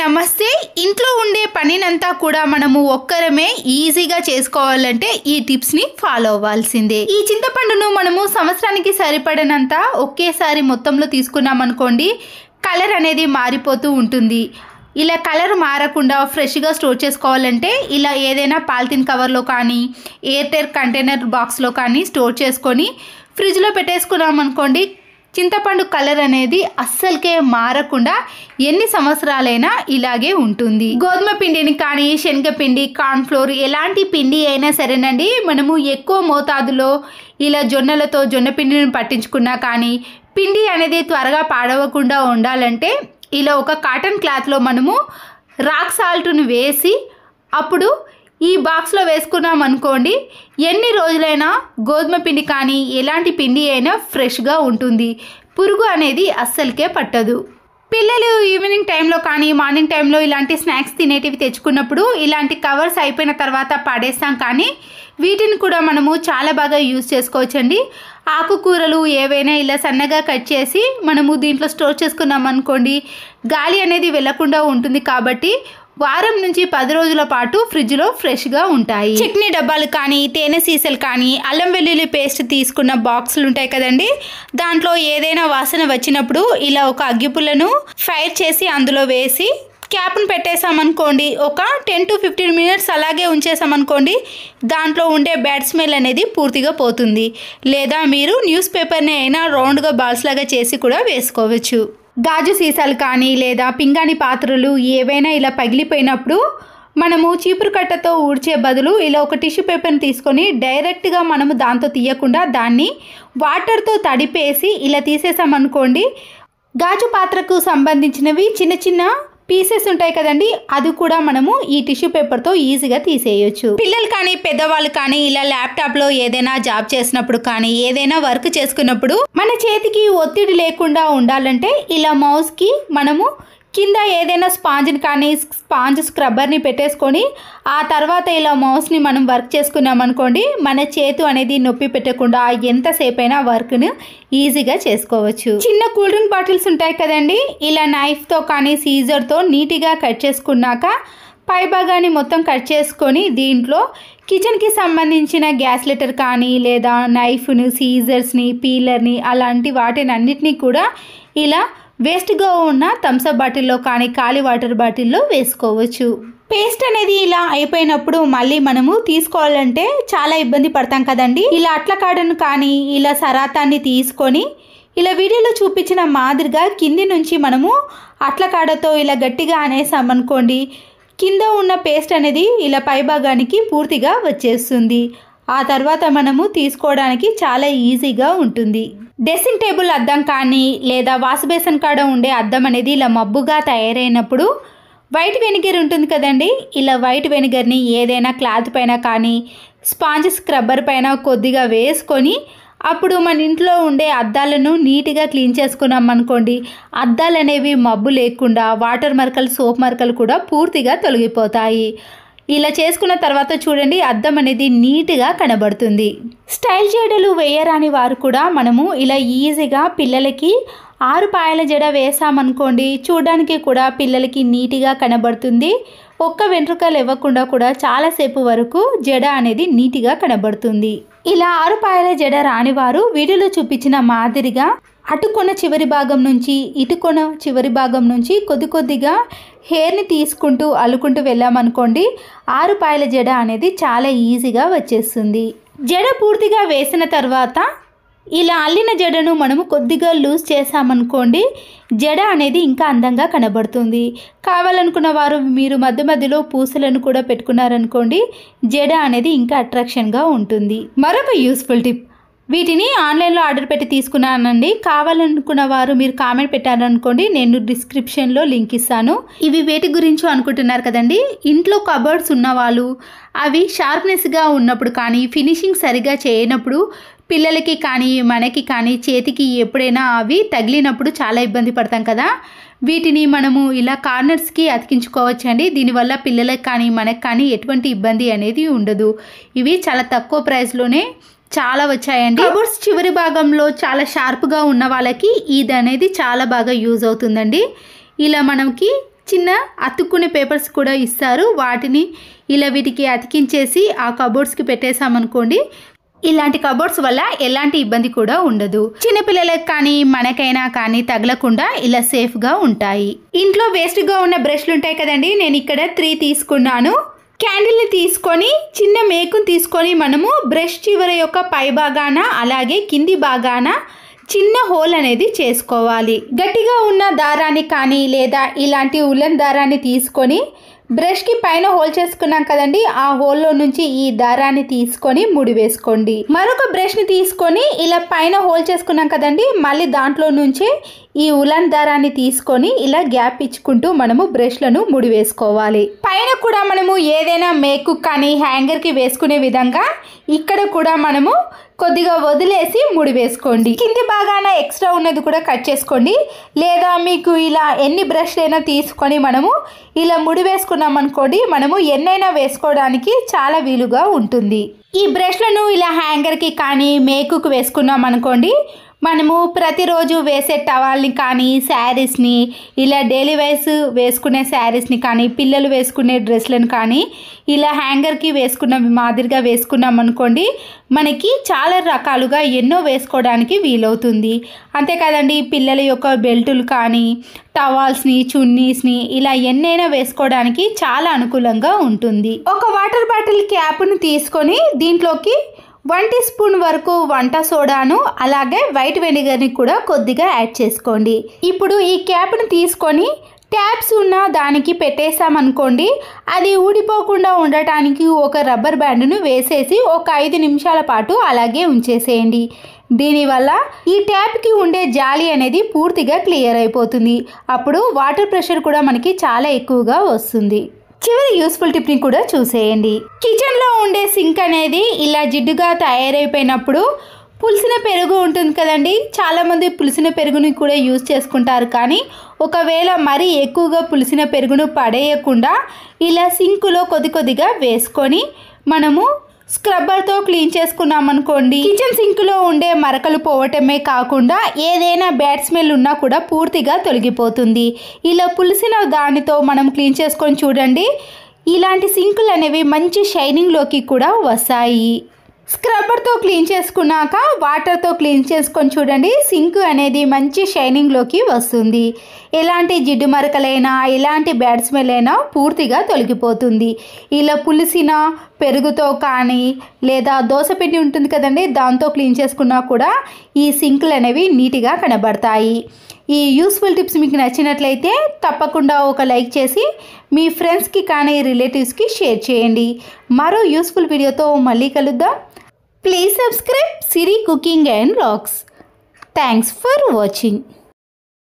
నమస్తే. ఇంట్లో ఉండే పనినంతా కూడా మనము ఒక్కరమే ఈజీగా చేసుకోవాలంటే ఈ టిప్స్ని ఫాలో అవ్వాల్సిందే. ఈ చింతపండును మనము సంవత్సరానికి సరిపడినంత ఒకేసారి మొత్తంలో తీసుకున్నాం అనుకోండి, కలర్ అనేది మారిపోతూ ఉంటుంది. ఇలా కలర్ మారకుండా ఫ్రెష్గా స్టోర్ చేసుకోవాలంటే ఇలా ఏదైనా పాలిథిన్ కవర్లో కానీ ఎయిర్ టైట్ కంటైనర్ బాక్స్లో కానీ స్టోర్ చేసుకొని ఫ్రిడ్జ్లో పెట్టేసుకున్నాం అనుకోండి, చింతపండు కలర్ అనేది అస్సలకే మారకుండా ఎన్ని సంవత్సరాలైనా ఇలాగే ఉంటుంది. గోధుమ పిండిని కానీ శనగపిండి, కార్న్ఫ్లోర్ ఎలాంటి పిండి అయినా సరేనండి, మనము ఎక్కువ మోతాదులో ఇలా జొన్న పిండిని పట్టించుకున్నా కానీ పిండి అనేది త్వరగా పాడవకుండా ఉండాలంటే ఇలా ఒక కాటన్ క్లాత్లో మనము రాక్ సాల్ట్ను వేసి అప్పుడు ఈ బాక్స్లో వేసుకున్నాం అనుకోండి, ఎన్ని రోజులైనా గోధుమ పిండి కానీ ఎలాంటి పిండి అయినా ఫ్రెష్గా ఉంటుంది. పురుగు అనేది అస్సలకే పట్టదు. పిల్లలు ఈవినింగ్ టైంలో కానీ మార్నింగ్ టైంలో ఇలాంటి స్నాక్స్ తినేటివి తెచ్చుకున్నప్పుడు ఇలాంటి కవర్స్ అయిపోయిన తర్వాత పడేస్తాం, కానీ వీటిని కూడా మనము చాలా బాగా యూజ్ చేసుకోవచ్చండి. ఆకుకూరలు ఏవైనా ఇలా సన్నగా కట్ చేసి మనము దీంట్లో స్టోర్ చేసుకున్నాం అనుకోండి, గాలి అనేది వెళ్లకుండా ఉంటుంది. కాబట్టి వారం నుంచి 10 రోజుల పాటు ఫ్రిడ్జ్లో ఫ్రెష్గా ఉంటాయి. చట్నీ డబ్బాలు కానీ తేనె సీసాలు కానీ అల్లం వెల్లుల్లి పేస్ట్ తీసుకున్న బాక్సులు ఉంటాయి కదండి, దాంట్లో ఏదైనా వాసన వచ్చినప్పుడు ఇలా ఒక అగ్గిపుల్లను ఫైర్ చేసి అందులో వేసి క్యాప్ను పెట్టేసామనుకోండి, ఒక 10 to 15 మినిట్స్ అలాగే ఉంచేసామనుకోండి, దాంట్లో ఉండే బ్యాడ్ స్మెల్ అనేది పూర్తిగా పోతుంది. లేదా మీరు న్యూస్ పేపర్ని అయినా రౌండ్గా బాల్స్ లాగా చేసి కూడా వేసుకోవచ్చు. గాజు సీసాలు కానీ లేదా పింగాణి పాత్రలు ఏవైనా ఇలా పగిలిపోయినప్పుడు మనము చీపురు కట్టతో ఊడ్చే బదులు ఇలా ఒక టిష్యూ పేపర్ని తీసుకొని డైరెక్ట్గా మనము దాంతో తీయకుండా దాన్ని వాటర్తో తడిపేసి ఇలా తీసేసామనుకోండి, గాజు పాత్రకు సంబంధించినవి చిన్న చిన్న పీసెస్ ఉంటాయి కదండి, అది కూడా మనము ఈ టిష్యూ పేపర్తో ఈజీగా తీసేయచ్చు. పిల్లలు కానీ పెద్దవాళ్ళు కానీ ఇలా ల్యాప్టాప్లో ఏదైనా జాబ్ చేసినప్పుడు కానీ ఏదైనా వర్క్ చేసుకున్నప్పుడు మన చేతికి ఒత్తిడి లేకుండా ఉండాలంటే ఇలా మౌస్కి మనము కింద ఏదైనా స్పాంజ్ని కానీ స్పాంజ్ స్క్రబ్బర్ని పెట్టేసుకొని ఆ తర్వాత ఇలా మౌస్ని మనం వర్క్ చేసుకున్నాం అనుకోండి, మన చేతు అనేది నొప్పి పెట్టకుండా ఎంతసేపు అయినా వర్క్ను ఈజీగా చేసుకోవచ్చు. చిన్న కూల్ డ్రింక్ బాటిల్స్ ఉంటాయి కదండి, ఇలా నైఫ్తో కానీ సీజర్తో నీట్గా కట్ చేసుకున్నాక పై భాగాన్ని మొత్తం కట్ చేసుకొని దీంట్లో కిచెన్కి సంబంధించిన గ్యాస్ లైటర్ కానీ లేదా నైఫ్ను, సీజర్స్ని, పీలర్ని అలాంటి వాటిని అన్నిటినీ కూడా ఇలా వేస్ట్గా ఉన్న థమ్స్అప్ బాటిల్లో కానీ ఖాళీ వాటర్ బాటిల్లో వేసుకోవచ్చు. పేస్ట్ అనేది ఇలా అయిపోయినప్పుడు మళ్ళీ మనము తీసుకోవాలంటే చాలా ఇబ్బంది పడతాం కదండి. ఇలా అట్ల కాడను కానీ ఇలా సరాతాన్ని తీసుకొని ఇలా వీడియోలో చూపించిన మాదిరిగా కింది నుంచి మనము అట్ల కాడతో ఇలా గట్టిగా అనేసామనుకోండి, కింద ఉన్న పేస్ట్ అనేది ఇలా పై భాగానికి పూర్తిగా వచ్చేస్తుంది. ఆ తర్వాత మనము తీసుకోవడానికి చాలా ఈజీగా ఉంటుంది. డ్రెస్సింగ్ టేబుల్ అద్దం కానీ లేదా వాష్ బేసిన్ కాడ ఉండే అద్దం అనేది ఇలా మబ్బుగా తయారైనప్పుడు వైట్ వెనిగర్ ఉంటుంది కదండి, ఇలా వైట్ వెనిగర్ని ఏదైనా క్లాత్ పైన కానీ స్పాంజ్ స్క్రబ్బర్ పైన కొద్దిగా వేసుకొని అప్పుడు మన ఇంట్లో ఉండే అద్దాలను నీట్గా క్లీన్ చేసుకున్నాం అనుకోండి, అద్దాలు అనేవి మబ్బు లేకుండా వాటర్ మరకలు, సోప్ మరకలు కూడా పూర్తిగా తొలగిపోతాయి. ఇలా చేసుకున్న తర్వాత చూడండి, అద్దం అనేది నీట్గా కనబడుతుంది. స్టైల్ జడలు వేయరాని వారు కూడా మనము ఇలా ఈజీగా పిల్లలకి 6 పాయల జడ వేసామనుకోండి, చూడడానికి కూడా పిల్లలకి నీట్గా కనబడుతుంది. ఒక్క వెంట్రుకలు ఇవ్వకుండా కూడా చాలాసేపు వరకు జడ అనేది నీట్గా కనబడుతుంది. ఇలా 6 పాయల జడ రానివారు వీడియోలో చూపించిన మాదిరిగా అటుకొన చివరి భాగం నుంచి ఇటుకొన చివరి భాగం నుంచి కొద్దిగా హెయిర్ని తీసుకుంటూ అల్లుకుంటూ వెళ్ళామనుకోండి, 6 పాయల జడ అనేది చాలా ఈజీగా వచ్చేస్తుంది. జడ పూర్తిగా వేసిన తర్వాత ఇలా అల్లిన జడను మనము కొద్దిగా లూజ్ చేసామనుకోండి, జడ అనేది ఇంకా అందంగా కనబడుతుంది. కావాలనుకున్న వారు మీరు మధ్య మధ్యలో పూసలను కూడా పెట్టుకున్నారనుకోండి, జడ అనేది ఇంకా అట్రాక్షన్గా ఉంటుంది. మరొక యూస్ఫుల్ టిప్, వీటిని ఆన్లైన్లో ఆర్డర్ పెట్టి తీసుకున్నానండి. కావాలనుకున్న వారు మీరు కామెంట్ పెట్టారనుకోండి, నేను డిస్క్రిప్షన్లో లింక్ ఇస్తాను. ఇవి వేటి గురించో అనుకుంటున్నారు కదండి, ఇంట్లో కబోర్డ్స్ ఉన్నవాళ్ళు అవి షార్ప్నెస్గా ఉన్నప్పుడు కానీ ఫినిషింగ్ సరిగా చేయనప్పుడు పిల్లలకి కానీ మనకి కానీ చేతికి ఎప్పుడైనా అవి తగిలినప్పుడు చాలా ఇబ్బంది పడతాం కదా, వీటిని మనము ఇలా కార్నర్స్కి అతికించుకోవచ్చండి. దీనివల్ల పిల్లలకి కానీ మనకి కానీ ఎటువంటి ఇబ్బంది అనేది ఉండదు. ఇవి చాలా తక్కువ ప్రైస్లోనే చాలా వచ్చాయండి. కబోర్డ్స్ చివరి భాగంలో చాలా షార్ప్గా ఉన్న వాళ్ళకి ఇది అనేది చాలా బాగా యూజ్ అవుతుందండి. ఇలా మనకి చిన్న అతుక్కునే పేపర్స్ కూడా ఇస్తారు. వాటిని ఇలా వీటికి అతికించేసి ఆ కబోర్డ్స్కి పెట్టేసామనుకోండి, ఇలాంటి కబోర్డ్స్ వల్ల ఎలాంటి ఇబ్బంది కూడా ఉండదు. చిన్నపిల్లలకు కానీ మనకైనా కానీ తగలకుండా ఇలా సేఫ్గా ఉంటాయి. ఇంట్లో వేస్ట్గా ఉన్న బ్రష్లు ఉంటాయి కదండి, నేను ఇక్కడ 3 తీసుకున్నాను. క్యాండిల్ని తీసుకొని చిన్న మేకుని తీసుకొని మనము బ్రష్ చివర యొక్క పై భాగాన అలాగే కింది భాగాన చిన్న హోల్ అనేది చేసుకోవాలి. గట్టిగా ఉన్న దారాన్ని కానీ లేదా ఇలాంటి ఉలెన్ దారాన్ని తీసుకొని బ్రష్కి పైన హోల్ చేసుకున్నాం కదండి, ఆ హోల్లో నుంచి ఈ దారాన్ని తీసుకొని ముడి వేసుకోండి. మరొక బ్రష్ని తీసుకొని ఇలా పైన హోల్ చేసుకున్నాం కదండి, మళ్ళీ దాంట్లో నుంచే ఈ ఉలన్ దారాన్ని తీసుకొని ఇలా గ్యాప్ ఇచ్చుకుంటూ మనము బ్రష్లను ముడి వేసుకోవాలి. పైన కూడా మనము ఏదైనా మేకు కానీ హ్యాంగర్కి వేసుకునే విధంగా ఇక్కడ కూడా మనము కొద్దిగా వదిలేసి ముడి వేసుకోండి. కింది భాగాన ఎక్స్ట్రా ఉన్నది కూడా కట్ చేసుకోండి. లేదా మీకు ఇలా ఎన్ని బ్రష్లైనా తీసుకొని మనము ఇలా ముడి వేసుకున్నాం అనుకోండి, మనము ఎన్నైనా వేసుకోవడానికి చాలా వీలుగా ఉంటుంది. ఈ బ్రష్లను ఇలా హ్యాంగర్కి కానీ మేకుకు వేసుకున్నాం అనుకోండి, మనము ప్రతిరోజు వేసే టవాల్ని కానీ శారీస్ని ఇలా డైలీ వైస్ వేసుకునే శారీస్ని కానీ పిల్లలు వేసుకునే డ్రెస్లను కానీ ఇలా హ్యాంగర్కి వేసుకున్న మాదిరిగా వేసుకున్నాం అనుకోండి, మనకి చాలా రకాలుగా ఎన్నో వేసుకోవడానికి వీలవుతుంది. అంతేకాదండి, పిల్లల యొక్క బెల్టులు కానీ టవాల్స్ని చున్నీస్ని ఇలా ఎన్నైనా వేసుకోవడానికి చాలా అనుకూలంగా ఉంటుంది. ఒక వాటర్ బాటిల్ క్యాప్ను తీసుకొని దీంట్లోకి 1 టీ స్పూన్ వరకు వంట సోడాను అలాగే వైట్ వెనిగర్ని కూడా కొద్దిగా యాడ్ చేసుకోండి. ఇప్పుడు ఈ క్యాప్ను తీసుకొని ట్యాప్స్ ఉన్న దానికి పెట్టేసామనుకోండి, అది ఊడిపోకుండా ఉండటానికి ఒక రబ్బర్ బ్యాండ్ను వేసేసి ఒక 5 నిమిషాల పాటు అలాగే ఉంచేసేయండి. దీనివల్ల ఈ ట్యాప్కి ఉండే జాలి అనేది పూర్తిగా క్లియర్ అయిపోతుంది. అప్పుడు వాటర్ ప్రెషర్ కూడా మనకి చాలా ఎక్కువగా వస్తుంది. చివరి యూస్ఫుల్ టిప్ని కూడా చూసేయండి. కిచెన్లో ఉండే సింక్ అనేది ఇలా జిడ్డుగా తయారైపోయినప్పుడు పులిసిన పెరుగు ఉంటుంది కదండి, చాలామంది పులిసిన పెరుగుని కూడా యూజ్ చేసుకుంటారు. కానీ ఒకవేళ మరీ ఎక్కువగా పులిసిన పెరుగును పడేయకుండా ఇలా సింకులో కొద్దిగా వేసుకొని మనము స్క్రబ్బర్తో క్లీన్ చేసుకున్నాం అనుకోండి, కిచెన్ సింక్లో ఉండే మరకలు పోవటమే కాకుండా ఏదైనా బ్యాడ్ స్మెల్ ఉన్నా కూడా పూర్తిగా తొలగిపోతుంది. ఇలా పులిసిన దానితో మనం క్లీన్ చేసుకొని చూడండి, ఇలాంటి సింకులు అనేవి మంచి షైనింగ్లోకి కూడా వస్తాయి. స్క్రబ్బర్తో క్లీన్ చేసుకున్నాక వాటర్తో క్లీన్ చేసుకొని చూడండి, సింక్ అనేది మంచి షైనింగ్లోకి వస్తుంది. ఎలాంటి జిడ్డు మరకలైనా ఎలాంటి బ్యాడ్ స్మెల్ అయినా పూర్తిగా తొలగిపోతుంది. ఇలా పులిసిన పెరుగుతో కానీ లేదా దోసపిండి ఉంటుంది కదండి, దాంతో క్లీన్ చేసుకున్నా కూడా ఈ సింకులు అనేవి నీట్గా కనబడతాయి. ఈ యూస్ఫుల్ టిప్స్ మీకు నచ్చినట్లయితే తప్పకుండా ఒక లైక్ చేసి మీ ఫ్రెండ్స్కి కానీ రిలేటివ్స్కి షేర్ చేయండి. మరో యూస్ఫుల్ వీడియోతో మళ్ళీ కలుద్దాం. Please subscribe Siri cooking and vlogs. Thanks for watching.